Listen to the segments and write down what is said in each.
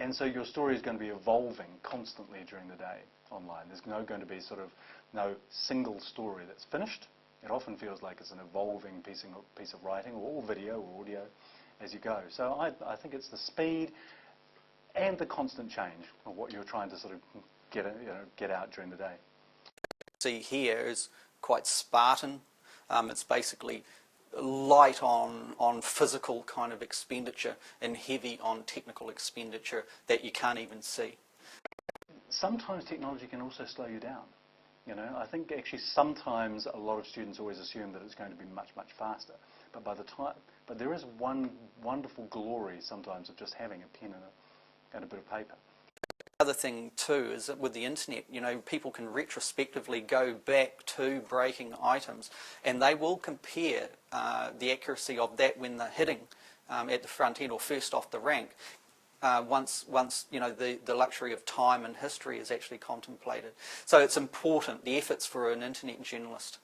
And so your story is going to be evolving constantly during the day online. There's going to be sort of no single story that's finished. It often feels like it's an evolving piece of writing, or video or audio, as you go. So I think it's the speed and the constant change of what you're trying to sort of get out during the day. See here is quite Spartan. It's basically light on physical kind of expenditure and heavy on technical expenditure that you can't even see. Sometimes technology can also slow you down. You know, I think actually sometimes a lot of students always assume that it's going to be much, much faster. But there is one wonderful glory sometimes of just having a pen and a bit of paper. Other thing too is that with the internet, you know, people can retrospectively go back to breaking items, and they will compare the accuracy of that when they're hitting at the front end or first off the rank. Once you know the luxury of time and history is actually contemplated. So it's important. The efforts for an internet journalist,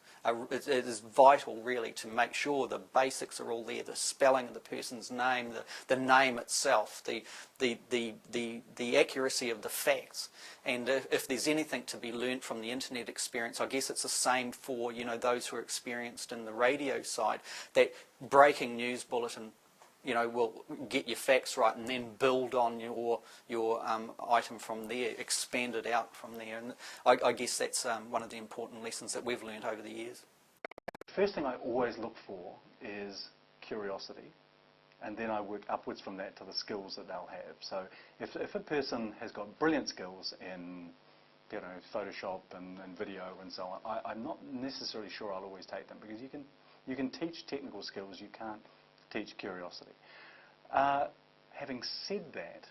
it is vital really to make sure the basics are all there, the spelling of the person's name, the name itself, the accuracy of the facts. And if there's anything to be learnt from the internet experience, I guess it's the same for, you know, those who are experienced in the radio side, that breaking news bulletin, you know, will get your facts right and then build on your item from there, expand it out from there. And I guess that's one of the important lessons that we've learned over the years. The first thing I always look for is curiosity, and then I work upwards from that to the skills that they'll have. So if a person has got brilliant skills in, you know, Photoshop and video and so on, I'm not necessarily sure I'll always take them, because you can teach technical skills, you can't teach curiosity. Having said that,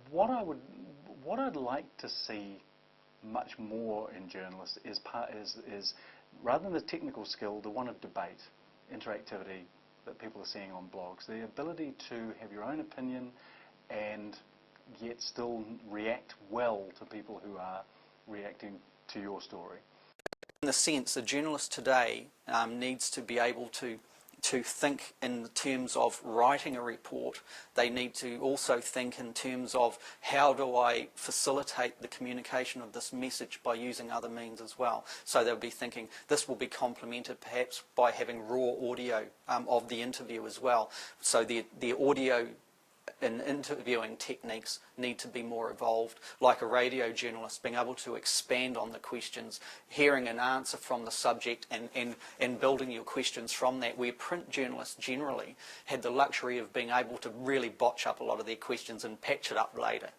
what I'd like to see much more in journalists is rather than the technical skill, the one of debate, interactivity that people are seeing on blogs, the ability to have your own opinion and yet still react well to people who are reacting to your story. In the sense, a journalist today needs to be able to think in terms of writing a report. They need to also think in terms of how do I facilitate the communication of this message by using other means as well. So they'll be thinking this will be complemented perhaps by having raw audio of the interview as well. So the audio and interviewing techniques need to be more evolved, like a radio journalist being able to expand on the questions, hearing an answer from the subject and building your questions from that, where print journalists generally had the luxury of being able to really botch up a lot of their questions and patch it up later.